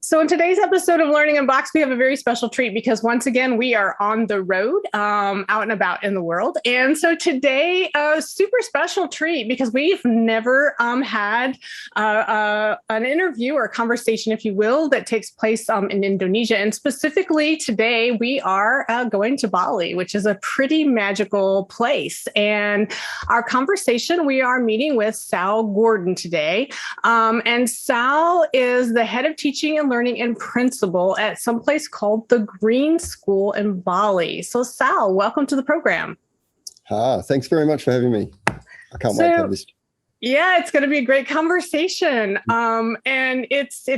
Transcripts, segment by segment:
So in today's episode of Learning Unboxed, we have a very special treat because once again, we are on the road, out and about in the world. And so today, a super special treat because we've never had an interview or a conversation, if you will, that takes place in Indonesia. And specifically today, we are going to Bali, which is a pretty magical place. And our conversation, we are meeting with Sal Gordon today. And Sal is the head of teaching and learning and principal at some place called the Green School in Bali. So Sal, welcome to the program. Thanks very much for having me. I can't wait to have this. Yeah, it's going to be a great conversation. And it's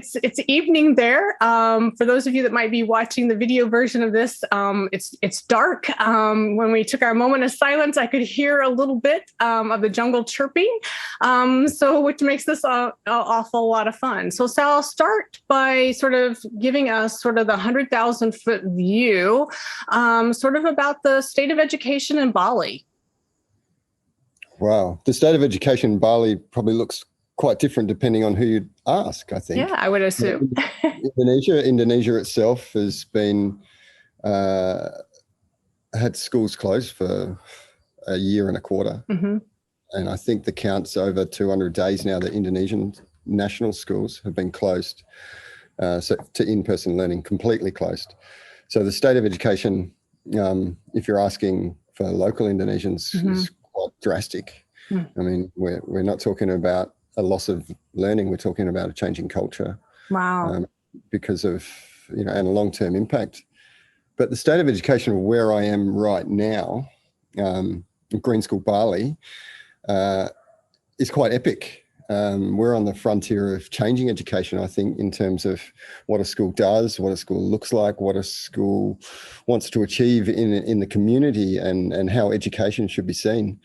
evening there. For those of you that might be watching the video version of this, it's dark. When we took our moment of silence, I could hear a little bit of the jungle chirping. So which makes this an awful lot of fun. So Sal, I'll start by sort of giving us sort of the 100,000 foot view, sort of about the state of education in Bali. Wow. The state of education in Bali probably looks quite different depending on who you ask, I think. Yeah, I would assume. Indonesia itself has been, had schools closed for a year and a quarter. Mm-hmm. And I think the count's over 200 days now that Indonesian national schools have been closed, so to in-person learning, completely closed. So the state of education, if you're asking for local Indonesians, mm-hmm. is quite drastic. I mean, we're not talking about a loss of learning. We're talking about a change in culture. Wow. Because of, and a long-term impact. But the state of education where I am right now, Green School Bali, is quite epic. We're on the frontier of changing education, I think, in terms of what a school does, what a school looks like, what a school wants to achieve in the community, and how education should be seen.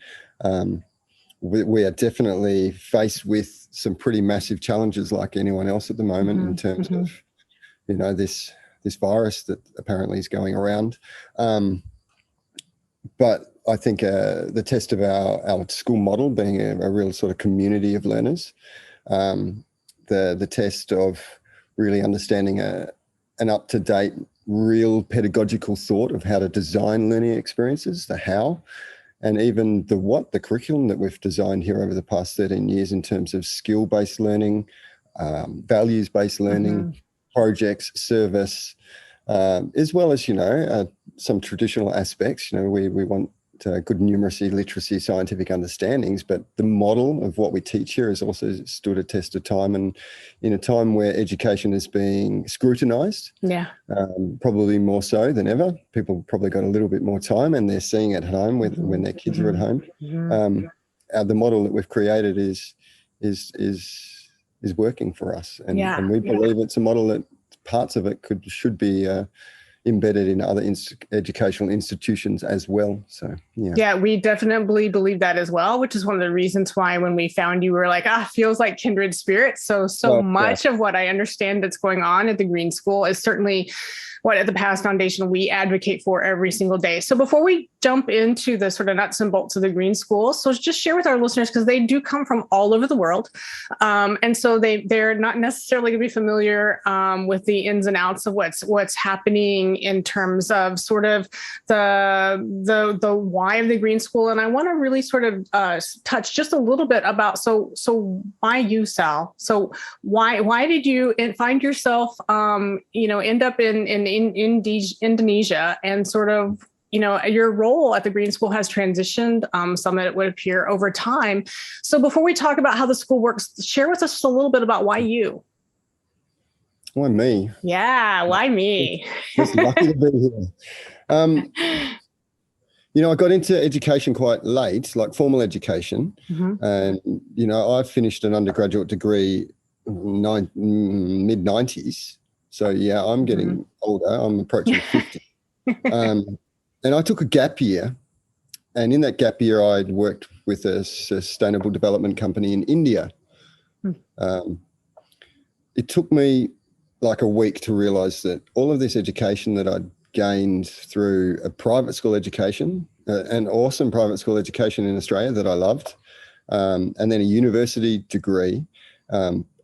We are definitely faced with some pretty massive challenges like anyone else at the moment, mm-hmm. in terms mm-hmm. of, this virus that apparently is going around. But I think the test of our school model being a real sort of community of learners, the test of really understanding an up-to-date, real pedagogical thought of how to design learning experiences, the how, and even the what, the curriculum that we've designed here over the past 13 years in terms of skill-based learning, values-based learning, mm-hmm. projects, service, as well as, some traditional aspects. We want good numeracy, literacy, scientific understandings, but the model of what we teach here has also stood a test of time, and in a time where education is being scrutinized, probably more so than ever. People probably got a little bit more time, and they're seeing it at home when their kids mm-hmm. are at home. Mm-hmm. The model that we've created is working for us, and we believe it's a model that parts of it should be embedded in other educational institutions as well. So, yeah, we definitely believe that as well, which is one of the reasons why when we found you, we were like, feels like kindred spirits. So much of what I understand that's going on at the Green School is certainly what at the Past Foundation we advocate for every single day. So before we jump into the sort of nuts and bolts of the Green School, so just share with our listeners, because they do come from all over the world. And so they're not necessarily going to be familiar with the ins and outs of what's happening in terms of sort of the why of the Green School. And I want to really sort of touch just a little bit about, so why you, Sal? So why did you find yourself, end up in Indonesia, and sort of, your role at the Green School has transitioned, some it would appear, over time. So before we talk about how the school works, share with us a little bit about why you. Why me? Yeah, why me? Just lucky to be here. I got into education quite late, like formal education. Mm-hmm. And, I finished an undergraduate degree mid-90s. So, I'm getting mm-hmm. older. I'm approaching 50. And I took a gap year. And in that gap year, I'd worked with a sustainable development company in India. Mm. It took me like a week to realize that all of this education that I'd gained through a private school education, an awesome private school education in Australia that I loved, and then a university degree,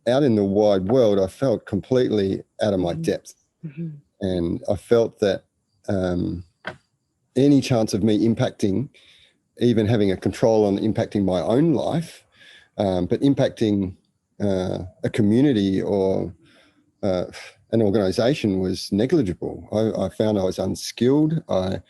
out in the wide world, I felt completely out of my depth. And I felt that any chance of me impacting, even having a control on impacting my own life, but impacting a community or an organization was negligible. I found I was unskilled. I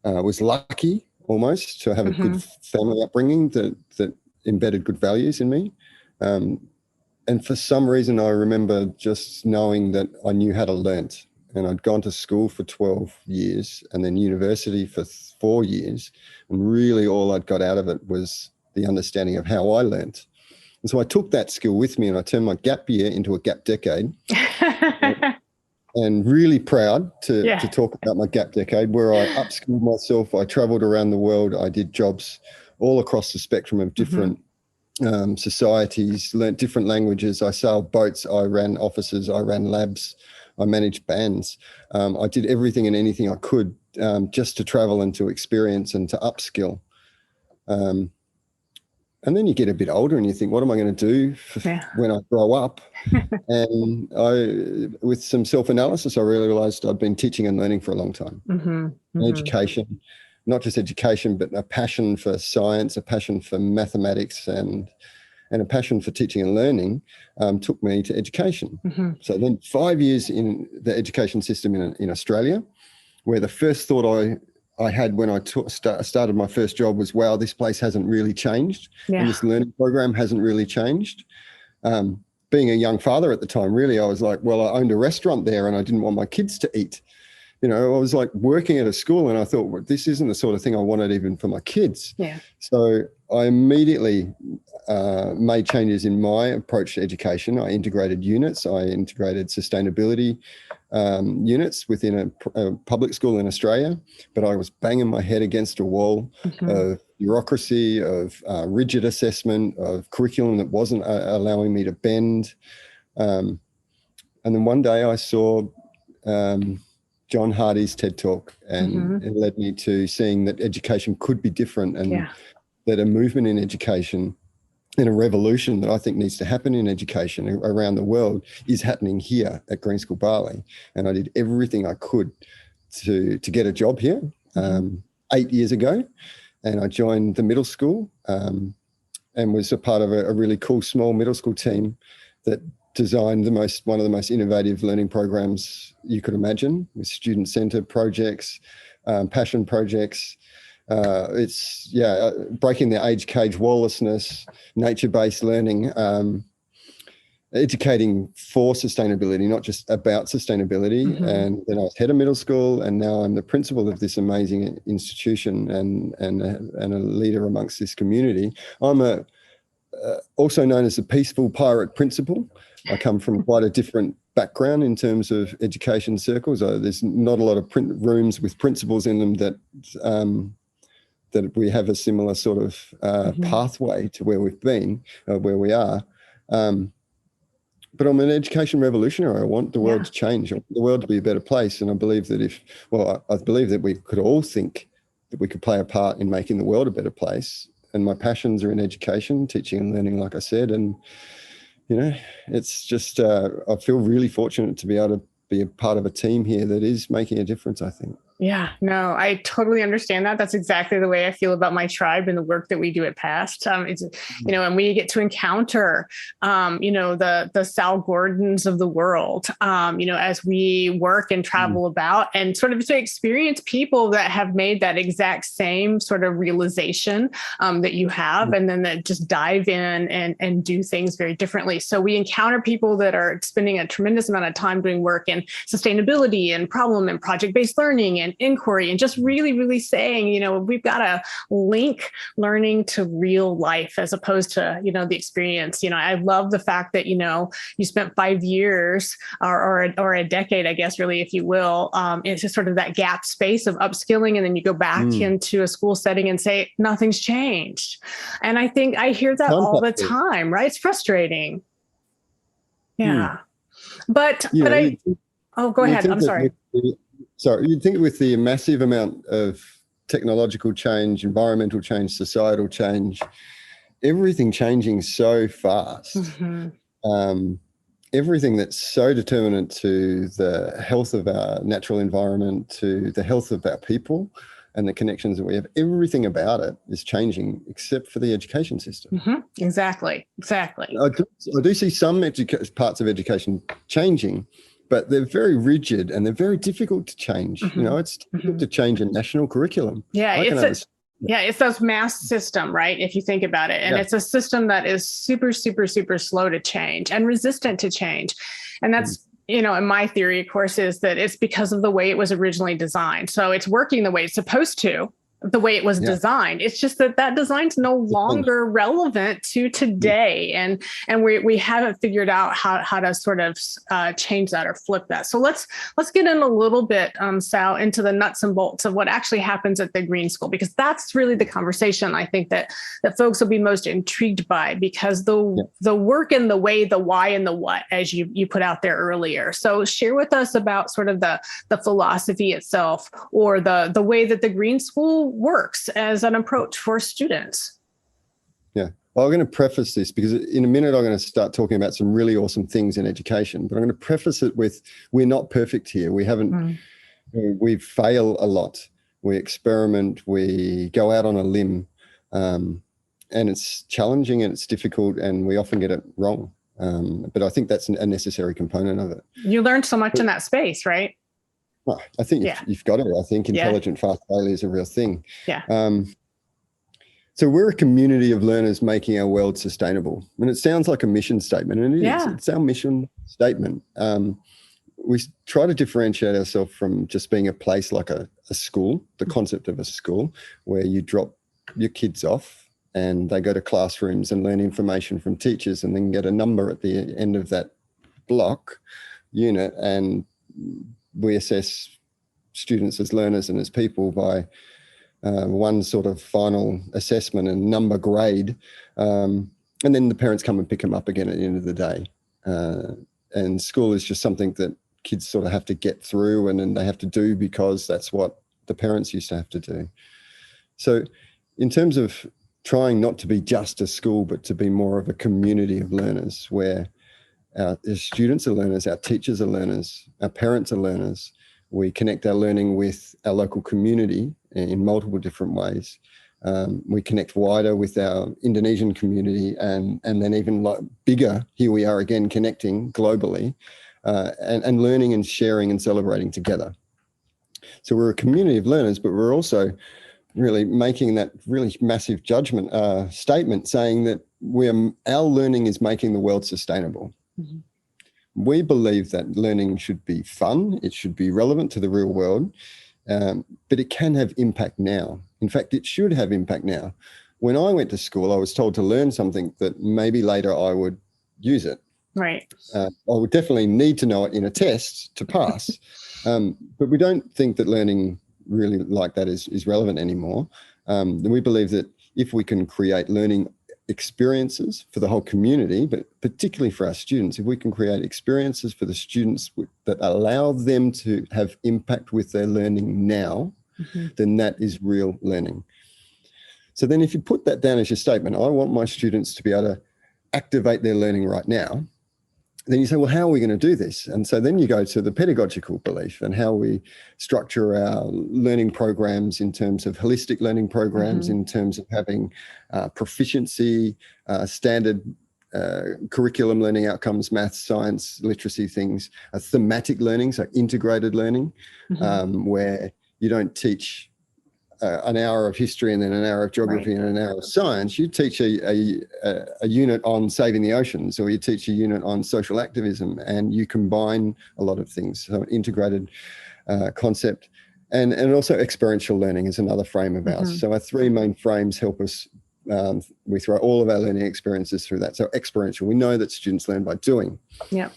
was lucky almost to have a good family upbringing that embedded good values in me. And for some reason, I remember just knowing that I knew how to learn. And I'd gone to school for 12 years and then university for 4 years. And really all I'd got out of it was the understanding of how I learned. And so I took that skill with me and I turned my gap year into a gap decade. And really proud to talk about my gap decade, where I upskilled myself. I traveled around the world. I did jobs all across the spectrum of different societies, learnt different languages. I sailed boats. I ran offices. I ran labs. I managed bands. I did everything and anything I could just to travel and to experience and to upskill. And then you get a bit older and you think, what am I going to do when I grow up? And with some self-analysis, I realized I'd been teaching and learning for a long time. Education, not just education, but a passion for science, a passion for mathematics, and a passion for teaching and learning took me to education. So then 5 years in the education system in Australia, where the first thought I had when I started my first job was, wow, this place hasn't really changed. And this learning program hasn't really changed. Being a young father at the time, really, I was like, well, I owned a restaurant there and I didn't want my kids to eat. You know, I was like working at a school and I thought, well, this isn't the sort of thing I wanted even for my kids. So I immediately made changes in my approach to education. I integrated units. I integrated sustainability units within a public school in Australia, but I was banging my head against a wall of bureaucracy, of rigid assessment, of curriculum that wasn't allowing me to bend. And then one day I saw John Hardy's TED Talk, and it led me to seeing that education could be different, and that a movement in education and a revolution that I think needs to happen in education around the world is happening here at Green School Bali. And I did everything I could to get a job here 8 years ago. And I joined the middle school and was a part of a really cool small middle school team that designed one of the most innovative learning programs you could imagine, with student-centered projects, passion projects. It's breaking the age cage walllessness, nature-based learning, educating for sustainability, not just about sustainability. And then I was head of middle school, and now I'm the principal of this amazing institution and a leader amongst this community. I'm also known as the peaceful pirate principal. I come from quite a different background in terms of education circles. There's not a lot of rooms with principals in them that we have a similar sort of pathway to where we've been, where we are. But I'm an education revolutionary. I want the world to change. I want the world to be a better place. And I believe that I believe that we could all think that we could play a part in making the world a better place. And my passions are in education, teaching and learning, like I said. And, you know, it's just, I feel really fortunate to be able to be a part of a team here that is making a difference, I think. Yeah, no, I totally understand that. That's exactly the way I feel about my tribe and the work that we do at Past. It's, you know, and we get to encounter, you know, the Sal Gordons of the world, you know, as we work and travel about and sort of to experience people that have made that exact same sort of realization that you have, and then that just dive in and do things very differently. So we encounter people that are spending a tremendous amount of time doing work in sustainability and problem and project-based learning and inquiry, and just really, really saying, you know, we've got to link learning to real life as opposed to, you know, the experience. You know, I love the fact that, you know, you spent 5 years or a decade, I guess, really, if you will, it's just sort of that gap space of upskilling. And then you go back into a school setting and say, nothing's changed. And I think I hear that all the time, right? It's frustrating. Yeah. But go ahead. I'm sorry. So you'd think with the massive amount of technological change, environmental change, societal change, everything changing so fast, everything that's so determinant to the health of our natural environment, to the health of our people and the connections that we have, everything about it is changing except for the education system. Exactly. I do see some parts of education changing, but they're very rigid and they're very difficult to change. It's difficult to change a national curriculum. It's those mass system, right? If you think about it. And it's a system that is super, super, super slow to change and resistant to change. And that's, and my theory, of course, is that it's because of the way it was originally designed. So it's working the way it's supposed to, the way it was designed. It's just that design's no longer relevant to today. And we haven't figured out how to sort of change that or flip that. So let's get in a little bit, Sal, into the nuts and bolts of what actually happens at the Green School, because that's really the conversation I think that folks will be most intrigued by, because the work and the way, the why and the what, as you put out there earlier. So share with us about sort of the philosophy itself, or the way that the Green School works as an approach for students. Yeah. Well, I'm going to preface this because in a minute I'm going to start talking about some really awesome things in education, but I'm going to preface it with, we're not perfect here. We haven't, we fail a lot. We experiment, we go out on a limb, and it's challenging and it's difficult and we often get it wrong. But I think that's a necessary component of it. You learned so much in that space, right? I think you've got it. I think intelligent fast failure is a real thing. Yeah. So we're a community of learners making our world sustainable. And it sounds like a mission statement, and it is. It's our mission statement. We try to differentiate ourselves from just being a place like a school, the concept of a school, where you drop your kids off and they go to classrooms and learn information from teachers and then get a number at the end of that block unit, and we assess students as learners and as people by one sort of final assessment and number grade. And then the parents come and pick them up again at the end of the day. And school is just something that kids sort of have to get through, and then they have to do because that's what the parents used to have to do. So in terms of trying not to be just a school, but to be more of a community of learners where our students are learners, our teachers are learners, our parents are learners. We connect our learning with our local community in multiple different ways. We connect wider with our Indonesian community, and then even bigger, here we are again connecting globally, and learning and sharing and celebrating together. So we're a community of learners, but we're also really making that really massive judgment statement saying that our learning is making the world sustainable. We believe that learning should be fun, it should be relevant to the real world, but it can have impact now. In fact, it should have impact now. When I went to school, I was told to learn something that maybe later I would use it. Right. I would definitely need to know it in a test to pass, but we don't think that learning really like that is relevant anymore. We believe that if we can create learning experiences for the whole community, but particularly for our students, if we can create experiences for the students that allow them to have impact with their learning now, then that is real learning. So then if you put that down as your statement, I want my students to be able to activate their learning right now, then you say, well, how are we going to do this? And so then you go to the pedagogical belief and how we structure our learning programs in terms of holistic learning programs, in terms of having proficiency, standard curriculum learning outcomes, maths, science, literacy things, thematic learning, so integrated learning, where you don't teach an hour of history and then an hour of geography and an hour of science. You teach a unit on saving the oceans, or you teach a unit on social activism, and you combine a lot of things. So an integrated concept, and also experiential learning is another frame of ours. So our three main frames help us. We throw all of our learning experiences through that. So experiential, we know that students learn by doing. Yeah.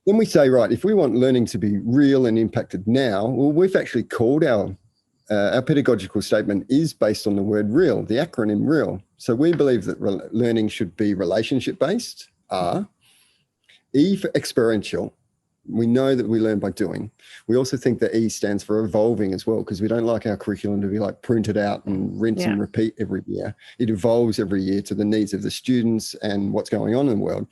Then we say, right, if we want learning to be real and impacted now, well, we've actually called our pedagogical statement is based on the word real, the acronym real. So we believe that learning should be relationship-based, R. E for experiential. We know that we learn by doing. We also think that E stands for evolving as well, because we don't like our curriculum to be like printed out and rinse and repeat every year. It evolves every year to the needs of the students and what's going on in the world.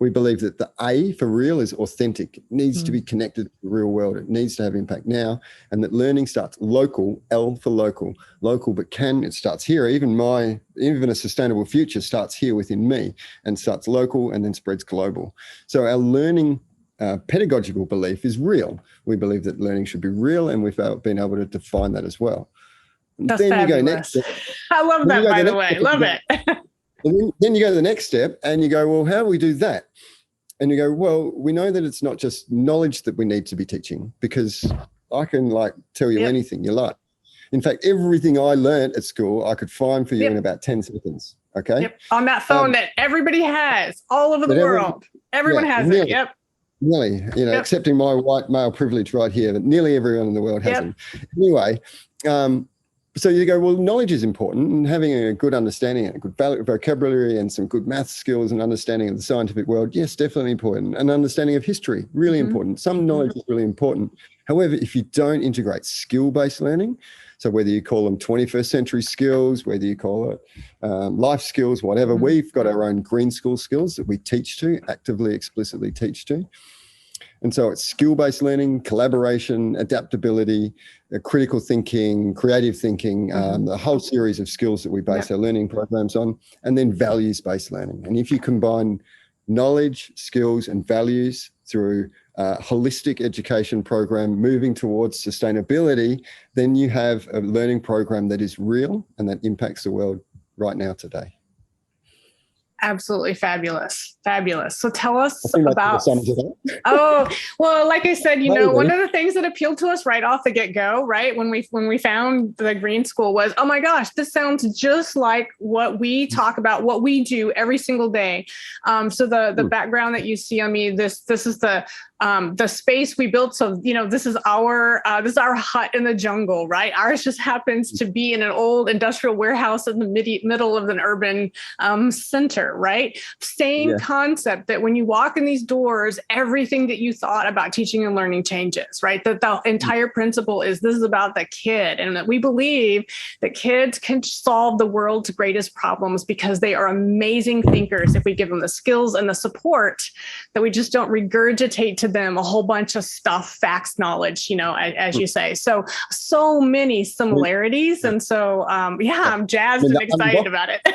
We believe that the A for real is authentic. It needs to be connected to the real world. It needs to have impact now. And that learning starts local, L for local, but it starts here. Even a sustainable future starts here within me and starts local and then spreads global. So our learning pedagogical belief is real. We believe that learning should be real, and we've been able to define that as well. That's then fabulous. You go next step. I love that, by the way. Love it. And then you go to the next step and you go, well, how do we do that? And you go, well, we know that it's not just knowledge that we need to be teaching, because I can tell you anything you like. In fact, everything I learned at school, I could find for you in about 10 seconds. Okay. Yep. On that phone that everybody has all over the world. Everyone has it. Yep. Nearly, excepting my white male privilege right here, but nearly everyone in the world has them. Anyway, so you go, well, knowledge is important, and having a good understanding and a good vocabulary and some good math skills and understanding of the scientific world, yes, definitely important. An understanding of history, really important. Some knowledge is really important. However, if you don't integrate skill-based learning, so whether you call them 21st century skills, whether you call it life skills, whatever, we've got our own Green School skills that we teach to, actively, explicitly teach to. And so it's skill-based learning, collaboration, adaptability, critical thinking, creative thinking, the whole series of skills that we base our learning programs on, and then values-based learning. And if you combine knowledge, skills, and values through a holistic education program moving towards sustainability, then you have a learning program that is real and that impacts the world right now today. Absolutely fabulous. So tell us about, well, like I said, one of the things that appealed to us right off the get-go, right, when we found the Green School was, oh my gosh, this sounds just like what we talk about, what we do every single day. So the background that you see on me, this is the space we built. So, this is our hut in the jungle, right? Ours just happens to be in an old industrial warehouse in the middle of an urban center, right? Same concept that when you walk in these doors, everything that you thought about teaching and learning changes, right? That the entire principle is this is about the kid, and that we believe that kids can solve the world's greatest problems because they are amazing thinkers if we give them the skills and the support, that we just don't regurgitate to them a whole bunch of stuff, facts, knowledge, as you say. So many similarities. And so, I'm jazzed and excited about it.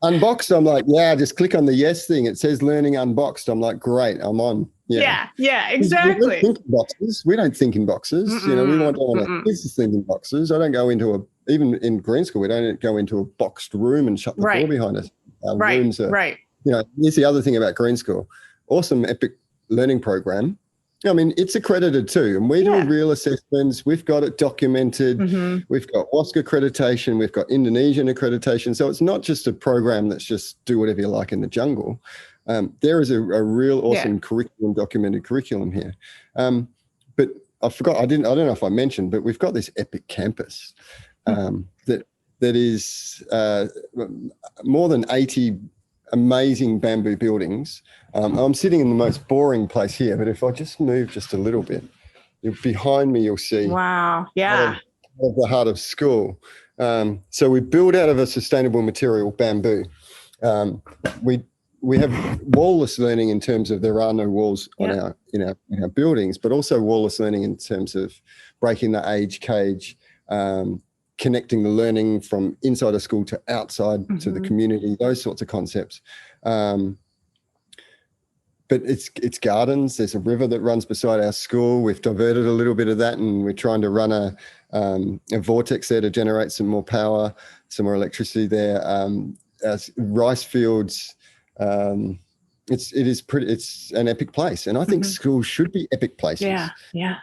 Unboxed, I'm like, just click on the yes thing. It says learning unboxed. I'm like, great, I'm on. Yeah, exactly. We don't think in boxes. We want business think in boxes. I don't go into even in Green School, we don't go into a boxed room and shut the door behind us. Our rooms are, here's the other thing about Green School. Awesome, epic learning program. I mean, it's accredited too, and we do real assessments. We've got it documented. We've got WASC accreditation. We've got Indonesian accreditation. So it's not just a program that's just do whatever you like in the jungle. There is a real awesome documented curriculum here. But I forgot, I don't know if I mentioned, but we've got this epic campus that is more than 80 amazing bamboo buildings. I'm sitting in the most boring place here, but if I just move just a little bit, behind me, you'll see. Wow. Yeah. Of the heart of school. So we build out of a sustainable material, bamboo. We have wall-less learning in terms of there are no walls on in our buildings, but also wall-less learning in terms of breaking the age cage, connecting the learning from inside a school to outside to the community, those sorts of concepts. But it's gardens. There's a river that runs beside our school. We've diverted a little bit of that, and we're trying to run a vortex there to generate some more power, some more electricity there. Rice fields. It's an epic place, and I think schools should be epic places. Yeah.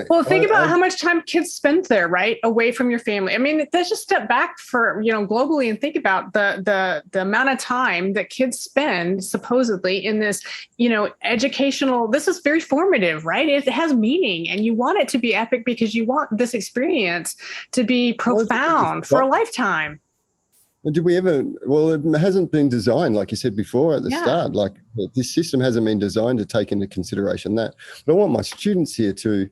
Well, think about how much time kids spend there, right? Away from your family. I mean, let's just step back for, globally and think about the amount of time that kids spend supposedly in this, educational, this is very formative, right? It has meaning, and you want it to be epic because you want this experience to be profound for a lifetime. Did we ever? Well, it hasn't been designed, like you said before at the start. Like this system hasn't been designed to take into consideration that. But I want my students here to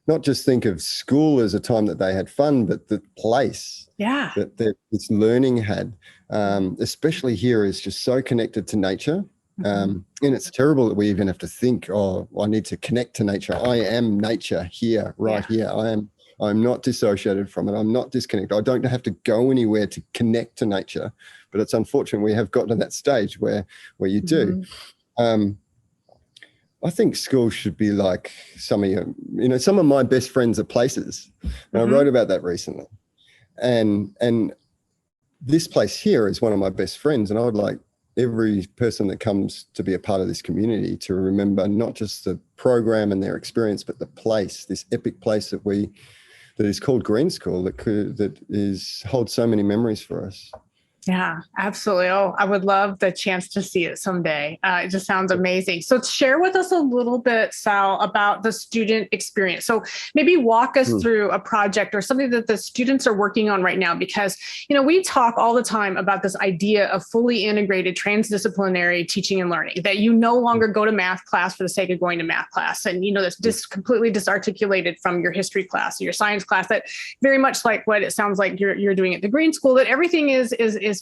not just think of school as a time that they had fun, but the place that this learning had, especially here, is just so connected to nature. And it's terrible that we even have to think, oh, I need to connect to nature. I am nature here, right here. I'm not dissociated from it. I'm not disconnected. I don't have to go anywhere to connect to nature. But it's unfortunate we have gotten to that stage where you do. I think schools should be like some of my best friends are places. And I wrote about that recently. And this place here is one of my best friends. And I would like every person that comes to be a part of this community to remember not just the program and their experience, but the place, this epic place that is called Green School that holds so many memories for us. Yeah, absolutely. Oh, I would love the chance to see it someday. It just sounds amazing. So share with us a little bit, Sal, about the student experience. So maybe walk us through a project or something that the students are working on right now, because, we talk all the time about this idea of fully integrated transdisciplinary teaching and learning, that you no longer go to math class for the sake of going to math class. And, that's just completely disarticulated from your history class or your science class, that very much like what it sounds like you're doing at the Green School, that everything is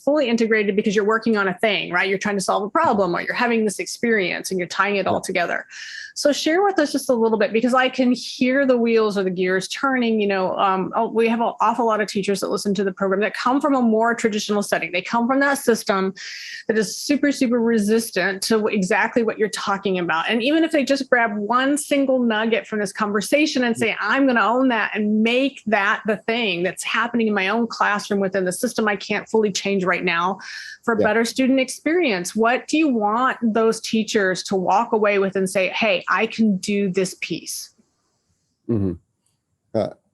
fully integrated because you're working on a thing, right? You're trying to solve a problem, or you're having this experience and you're tying it all together. So share with us just a little bit, because I can hear the wheels or the gears turning. We have an awful lot of teachers that listen to the program that come from a more traditional setting. They come from that system that is super, super resistant to exactly what you're talking about. And even if they just grab one single nugget from this conversation and say, I'm going to own that and make that the thing that's happening in my own classroom within the system I can't fully change right now for a better student experience. What do you want those teachers to walk away with and say, hey, I can do this piece? Well,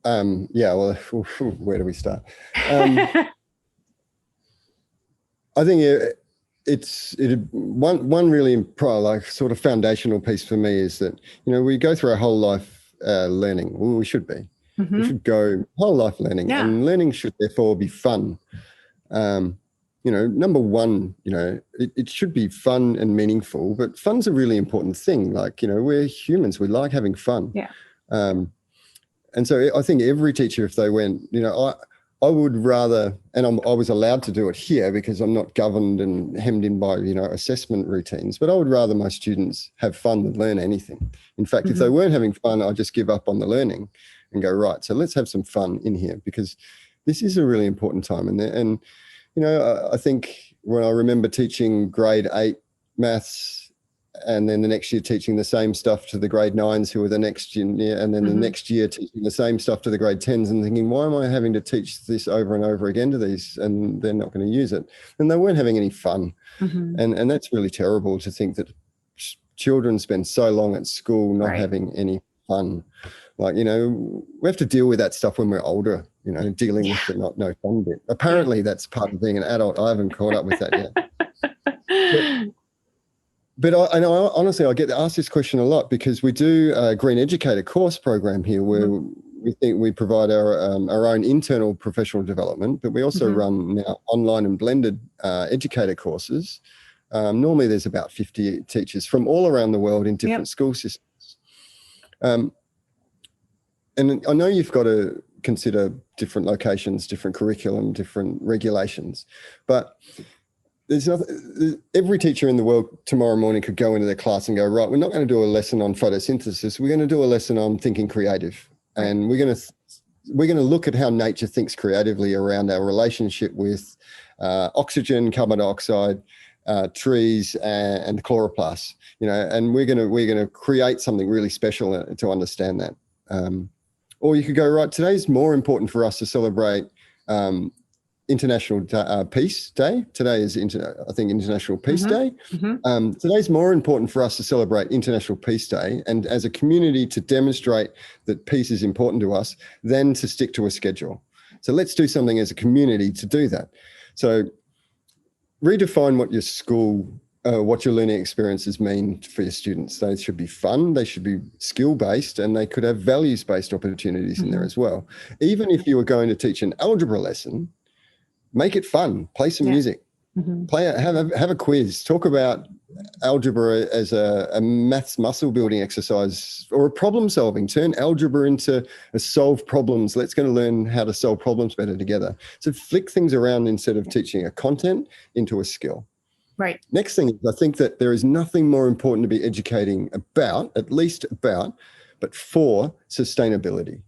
where do we start? I think one really sort of foundational piece for me is that, we go through our whole life learning. Well, we should be. We should go whole life learning, and learning should therefore be fun. Number one, it should be fun and meaningful, but fun's a really important thing. Like, we're humans, we like having fun. Yeah. And so I think every teacher, if they went, I would rather, and I was allowed to do it here because I'm not governed and hemmed in by, assessment routines, but I would rather my students have fun than learn anything. In fact, if they weren't having fun, I'd just give up on the learning and go, right, so let's have some fun in here, because this is a really important time. And I think when I remember teaching grade 8 maths, and then the next year teaching the same stuff to the grade 9s who were the next year, and then the next year teaching the same stuff to the grade 10s, and thinking, why am I having to teach this over and over again to these, and they're not going to use it? And they weren't having any fun. And that's really terrible to think that children spend so long at school not having any fun. Like, we have to deal with that stuff when we're older, dealing with the no fun bit. Apparently that's part of being an adult. I haven't caught up with that yet. But honestly, I get asked this question a lot, because we do a Green Educator course program here where we think we provide our own internal professional development, but we also run now online and blended educator courses. Normally there's about 50 teachers from all around the world in different school systems. And I know you've got to consider different locations, different curriculum, different regulations, but every teacher in the world tomorrow morning could go into their class and go, right, we're not going to do a lesson on photosynthesis. We're going to do a lesson on thinking creative. And we're going to look at how nature thinks creatively around our relationship with oxygen, carbon dioxide, trees, and chloroplasts, and we're going to create something really special to understand that. Or you could go, right, today's more important for us to celebrate International Peace Day. Today is, International Peace Day. Today's more important for us to celebrate International Peace Day, and as a community to demonstrate that peace is important to us, than to stick to a schedule. So let's do something as a community to do that. So redefine what your school, what your learning experiences mean for your students. They should be fun, they should be skill-based, and they could have values-based opportunities in there as well. Even if you were going to teach an algebra lesson, make it fun, play some music, have a quiz, talk about algebra as a maths muscle building exercise or a problem solving. Turn algebra into a solve problems. Let's go to learn how to solve problems better together. So flick things around instead of teaching a content into a skill. Right. Next thing is, I think that there is nothing more important to be educating about, at least about, but for sustainability.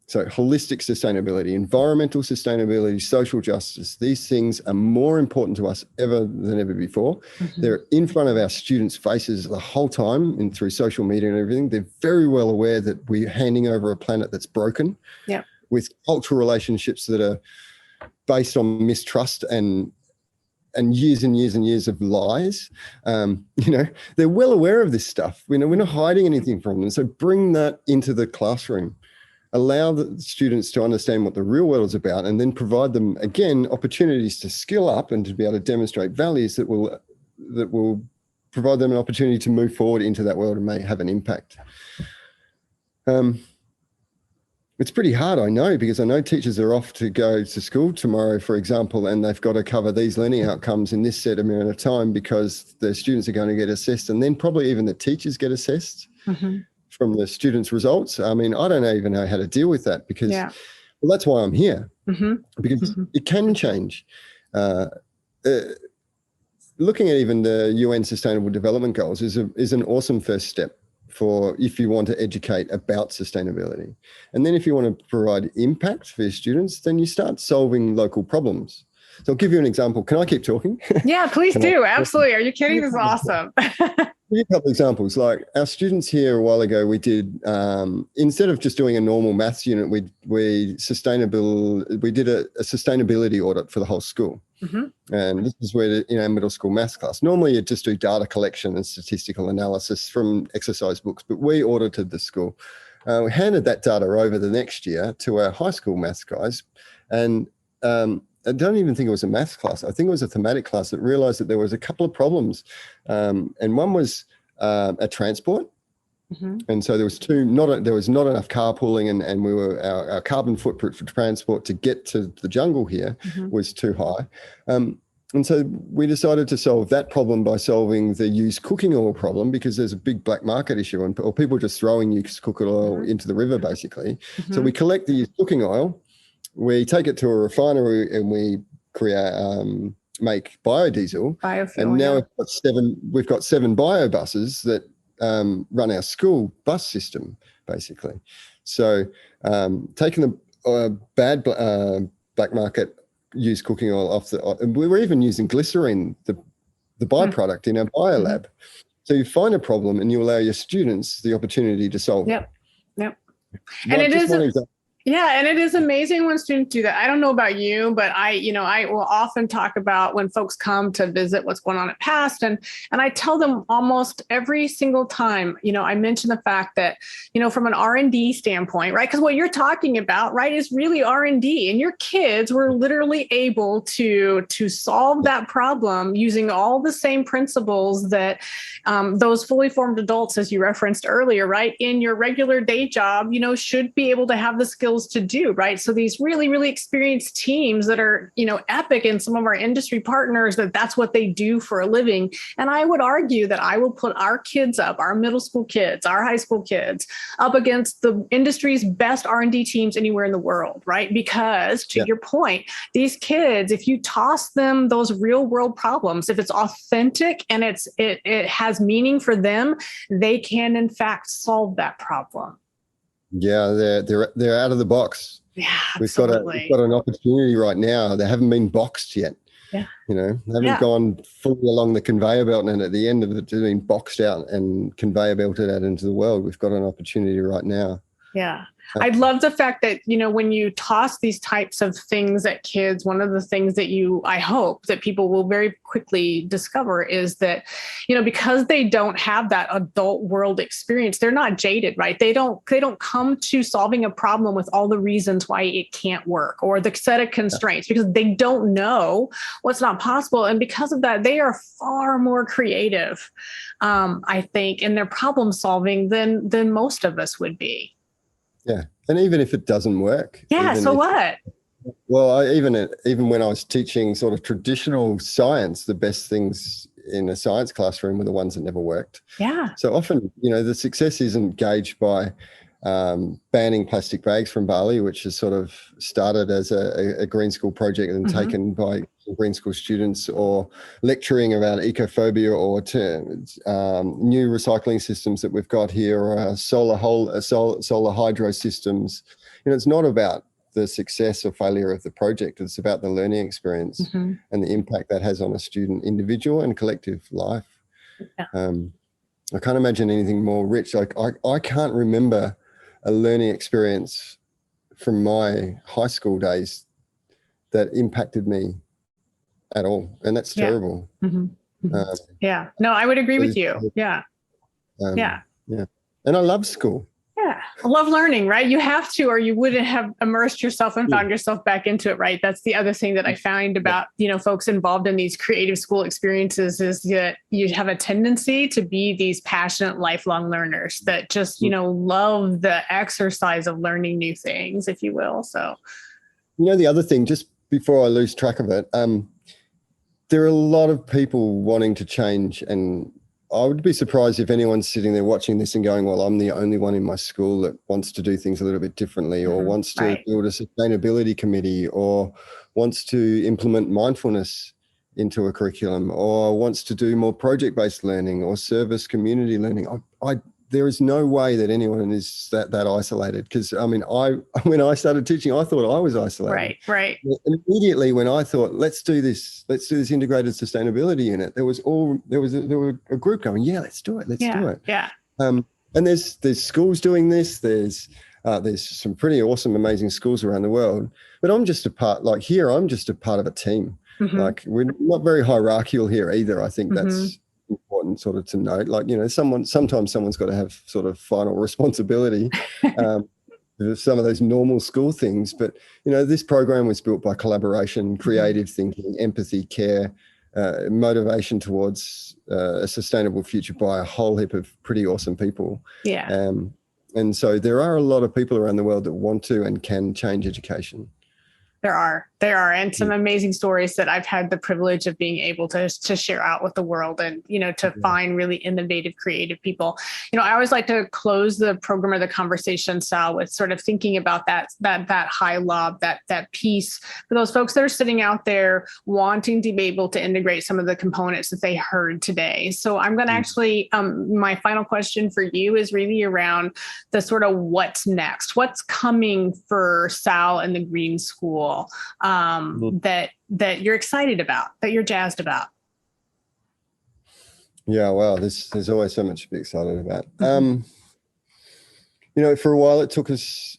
So holistic sustainability, environmental sustainability, social justice, these things are more important to us than ever before. Mm-hmm. They're in front of our students' faces the whole time and through social media and everything. They're very well aware that we're handing over a planet that's broken, with cultural relationships that are based on mistrust and years and years and years of lies. They're well aware of this stuff. We're not hiding anything from them. So bring that into the classroom. Allow the students to understand what the real world is about, and then provide them, again, opportunities to skill up and to be able to demonstrate values that will provide them an opportunity to move forward into that world and may have an impact. It's pretty hard, I know, because I know teachers are off to go to school tomorrow, for example, and they've got to cover these learning outcomes in this set amount of time because the students are going to get assessed, and then probably even the teachers get assessed. Mm-hmm. From the students' results. I mean, I don't even know how to deal with that because, well, that's why I'm here, because it can change. Looking at even the UN Sustainable Development Goals is an awesome first step for if you want to educate about sustainability. And then if you want to provide impact for your students, then you start solving local problems. So I'll give you an example. Can I keep talking? Yeah, please do. Absolutely. Are you kidding? This is awesome. A couple of examples. Like our students here a while ago, we did instead of just doing a normal maths unit, we did a sustainability audit for the whole school. Mm-hmm. And this is where in our middle school maths class, normally you just do data collection and statistical analysis from exercise books, but we audited the school. We handed that data over the next year to our high school maths guys, and I don't even think it was a maths class. I think it was a thematic class that realized that there was a couple of problems. And one was a transport. Mm-hmm. And so there was not enough carpooling, and we were our carbon footprint for transport to get to the jungle here was too high. And so we decided to solve that problem by solving the used cooking oil problem, because there's a big black market issue or people just throwing used cooking oil into the river, basically. Mm-hmm. So we collect the used cooking oil, we take it to a refinery, and we make biodiesel. Biofuel, and now we've got seven bio buses that run our school bus system, basically. So taking the bad black market used cooking oil off and we were even using glycerine, the byproduct, in our biolab. So you find a problem and you allow your students the opportunity to solve it. Yep. And it is and it is amazing when students do that. I don't know about you, but I will often talk about when folks come to visit what's going on at PAST, and I tell them almost every single time, I mention the fact that, from an R&D standpoint, right? Because what you're talking about, right, is really R&D, and your kids were literally able to solve that problem using all the same principles that those fully formed adults, as you referenced earlier, right, in your regular day job, should be able to have the skills to do, right? So these really, really experienced teams that are, epic in some of our industry partners, that's what they do for a living. And I would argue that I will put our kids up, our middle school kids, our high school kids, up against the industry's best R&D teams anywhere in the world, right? Because to your point, these kids, if you toss them those real world problems, if it's authentic and it has meaning for them, they can in fact solve that problem. Yeah, they're out of the box. Yeah, we've got an opportunity right now. They haven't been boxed yet. Yeah, they haven't gone fully along the conveyor belt, and at the end of it, being boxed out and conveyor belted out into the world. We've got an opportunity right now. Yeah. I love the fact that, when you toss these types of things at kids, one of the things that I hope that people will very quickly discover is that, because they don't have that adult world experience, they're not jaded, right? They don't come to solving a problem with all the reasons why it can't work or the set of constraints, because they don't know what's not possible. And because of that, they are far more creative, I think, in their problem solving than most of us would be. Yeah, and even if it doesn't work. Yeah, so what? Well, even when I was teaching sort of traditional science, the best things in a science classroom were the ones that never worked. Yeah. So often, the success isn't gauged by banning plastic bags from Bali, which has sort of started as a Green School project and taken by teaching Green School students or lecturing about ecophobia or new recycling systems that we've got here, or solar hydro systems. It's not about the success or failure of the project. It's about the learning experience and the impact that has on a student, individual and collective life. Yeah. I can't imagine anything more rich. Like I can't remember a learning experience from my high school days that impacted me at all. And that's terrible. Yeah. No, I would agree with you. Yeah. Yeah. And I love school. Yeah. I love learning, right? You have to, or you wouldn't have immersed yourself and found yourself back into it, right? That's the other thing that I find about, folks involved in these creative school experiences is that you have a tendency to be these passionate lifelong learners that just, love the exercise of learning new things, if you will. So, the other thing, just before I lose track of it, there are a lot of people wanting to change, and I would be surprised if anyone's sitting there watching this and going, well, I'm the only one in my school that wants to do things a little bit differently, or wants to build a sustainability committee, or wants to implement mindfulness into a curriculum, or wants to do more project-based learning or service community learning. There is no way that anyone is that isolated, because when I started teaching, I thought I was isolated. Right. And immediately when I thought, let's do this integrated sustainability unit, there was a group going, yeah, let's do it. Do it. Yeah. And there's schools doing this. There's some pretty awesome, amazing schools around the world. But I'm just a part of a team. Like, we're not very hierarchical here either. I think that's important sort of to note. Like, sometimes someone's got to have sort of final responsibility for some of those normal school things. But, this program was built by collaboration, creative thinking, empathy, care, motivation towards a sustainable future by a whole heap of pretty awesome people. Yeah. And so there are a lot of people around the world that want to and can change education. There are, and some amazing stories that I've had the privilege of being able to share out with the world, and, to find really innovative, creative people. I always like to close the program or the conversation, Sal, with sort of thinking about that high lob, that piece for those folks that are sitting out there wanting to be able to integrate some of the components that they heard today. So I'm going to actually, my final question for you is really around the sort of what's next, what's coming for Sal and the Green School. That you're excited about, that you're jazzed about. Yeah, wow, there's always so much to be excited about. For a while it took us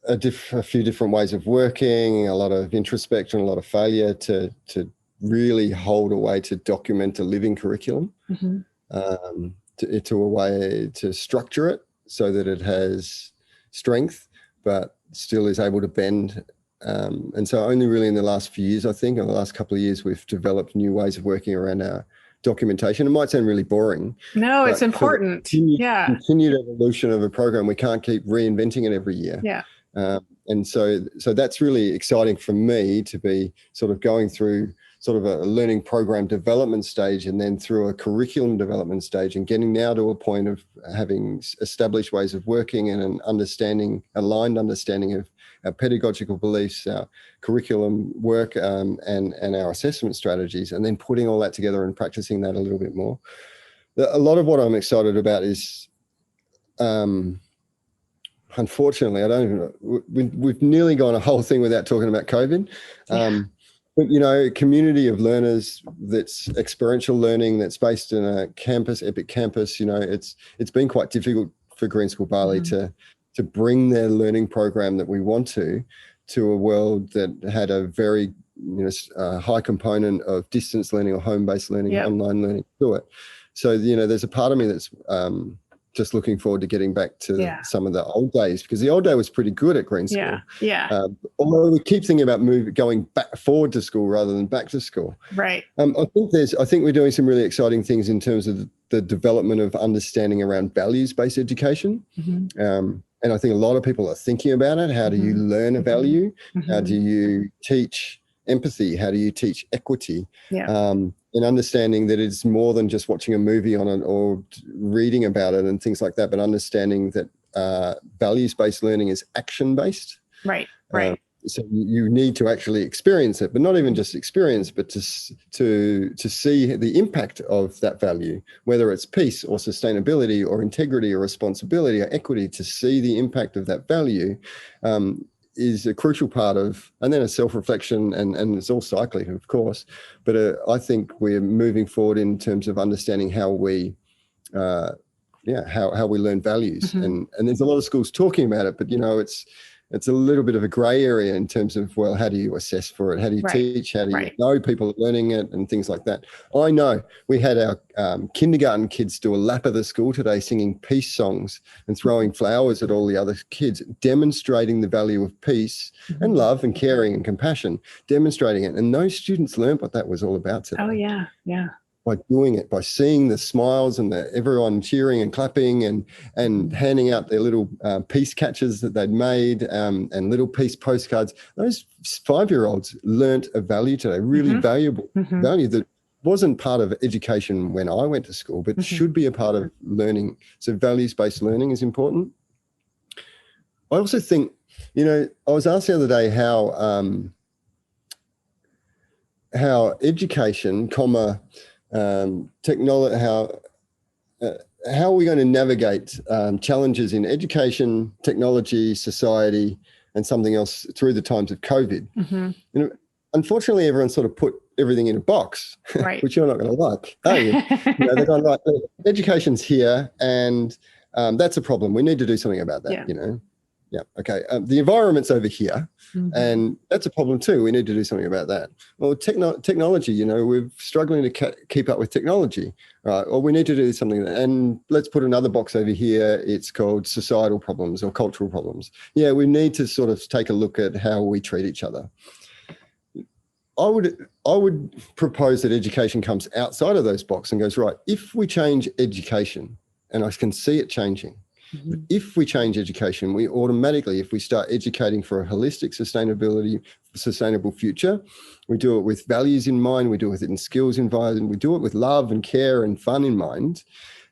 a few different ways of working, a lot of introspection, a lot of failure to really hold a way to document a living curriculum, to a way to structure it so that it has strength, but still is able to bend. And so only really in the last few years, I think, in the last couple of years, we've developed new ways of working around our documentation. It might sound really boring. No, it's important. Continued evolution of a program, we can't keep reinventing it every year. Yeah. And so that's really exciting for me to be sort of going through sort of a learning program development stage, and then through a curriculum development stage, and getting now to a point of having established ways of working and an aligned understanding of our pedagogical beliefs, our curriculum work, and our assessment strategies, and then putting all that together and practicing that a little bit more. A lot of what I'm excited about is, unfortunately, we've nearly gone a whole thing without talking about COVID. But, community of learners that's experiential learning, that's based in a campus, epic campus, it's been quite difficult for Green School Bali to bring their learning program that we want to a world that had a very, high component of distance learning or home-based learning, online learning to it. So, there's a part of me that's just looking forward to getting back to some of the old days, because the old day was pretty good at Green School. Although we keep thinking about going back forward to school rather than back to school. Right. I think we're doing some really exciting things in terms of the development of understanding around values-based education. And I think a lot of people are thinking about it. How do you learn a value? How do you teach empathy? How do you teach equity? And understanding that it's more than just watching a movie on it or reading about it and things like that, but understanding that values-based learning is action-based. Right. So you need to actually experience it, but not even just experience, but to see the impact of that value, whether it's peace or sustainability or integrity or responsibility or equity. To see the impact of that value is a crucial part of, and then a self-reflection, and it's all cyclic, of course. But I think we're moving forward in terms of understanding how we how we learn values. And there's a lot of schools talking about it, but it's a little bit of a gray area in terms of, well, how do you assess for it? How do you teach? How do you know people are learning it and things like that? I know we had our kindergarten kids do a lap of the school today singing peace songs and throwing flowers at all the other kids, demonstrating the value of peace and love and caring and compassion, demonstrating it. And those students learned what that was all about today. Oh, yeah. Yeah. By doing it, by seeing the smiles and everyone cheering and clapping and handing out their little peace catches that they'd made and little peace postcards. Those 5-year-olds learnt a value today, really valuable value that wasn't part of education when I went to school, but should be a part of learning. So values-based learning is important. I also think, I was asked the other day how education, technology, how are we going to navigate challenges in education, technology, society, and something else through the times of COVID? Unfortunately, everyone sort of put everything in a box, which you're not going to like, are you? They're going, right, education's here, and that's a problem. We need to do something about that. Yeah. Okay. The environment's over here, and that's a problem too. We need to do something about that. Well, technology, we're struggling to keep up with technology, right? Or we need to do something. And let's put another box over here. It's called societal problems or cultural problems. Yeah, we need to sort of take a look at how we treat each other. I would propose that education comes outside of those boxes and goes, right, if we change education, and I can see it changing, if we change education, we automatically, if we start educating for a holistic sustainable future, we do it with values in mind, we do it in skills in mind, we do it with love and care and fun in mind,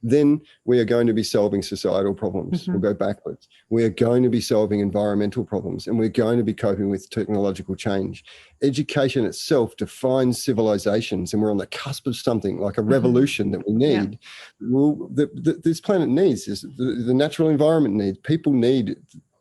then we are going to be solving societal problems. We'll go backwards. We are going to be solving environmental problems, and we're going to be coping with technological change. Education itself defines civilizations, and we're on the cusp of something like a revolution that we need. This planet needs, the natural environment needs, people need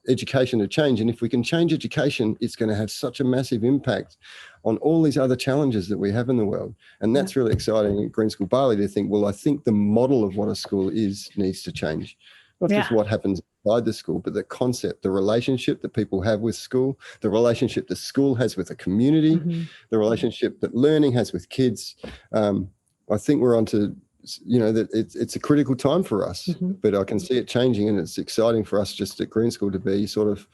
education to change. And if we can change education, it's going to have such a massive impact on all these other challenges that we have in the world. And that's really exciting at Green School Bali to think, well, I think the model of what a school is needs to change. Not just what happens inside the school, but the concept, the relationship that people have with school, the relationship the school has with the community, the relationship that learning has with kids. I think we're onto, that it's a critical time for us, but I can see it changing, and it's exciting for us just at Green School to be sort of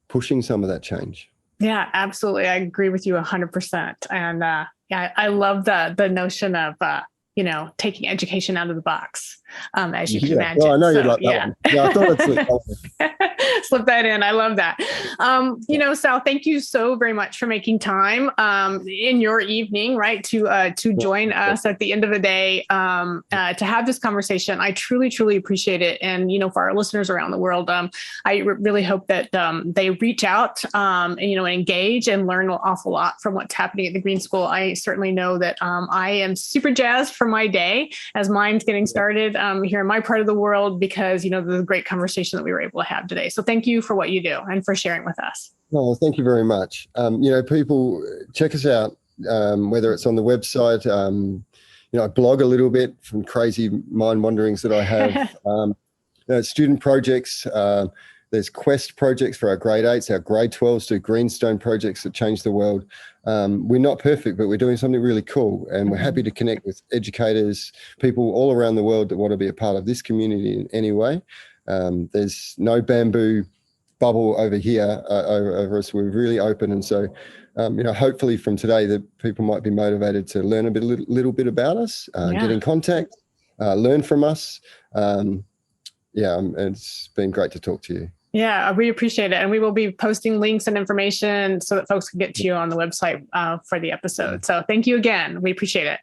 pushing some of that change. Yeah, absolutely. I agree with you 100%. And I love the notion of, taking education out of the box, as you can imagine. Well, I know you'd like that one. Yeah, I thought I'd slip that in. I love that. Sal, thank you so very much for making time in your evening, right, to join us at the end of the day to have this conversation. I truly, truly appreciate it. And, for our listeners around the world, I really hope that they reach out and engage and learn an awful lot from what's happening at the Green School. I certainly know that I am super jazzed for my day as mine's getting started here in my part of the world, because, the great conversation that we were able to have today. So thank you for what you do and for sharing with us. Oh, thank you very much. People check us out, whether it's on the website, I blog a little bit from crazy mind wanderings that I have, student projects, there's Quest projects for our grade 8s, our grade 12s do Greenstone projects that change the world. We're not perfect, but we're doing something really cool, and we're happy to connect with educators, people all around the world that want to be a part of this community in any way. There's no bamboo bubble over here over us. We're really open, and so hopefully from today that people might be motivated to learn a little bit about us, get in contact, learn from us. It's been great to talk to you. Yeah, we appreciate it. And we will be posting links and information so that folks can get to you on the website for the episode. So thank you again. We appreciate it.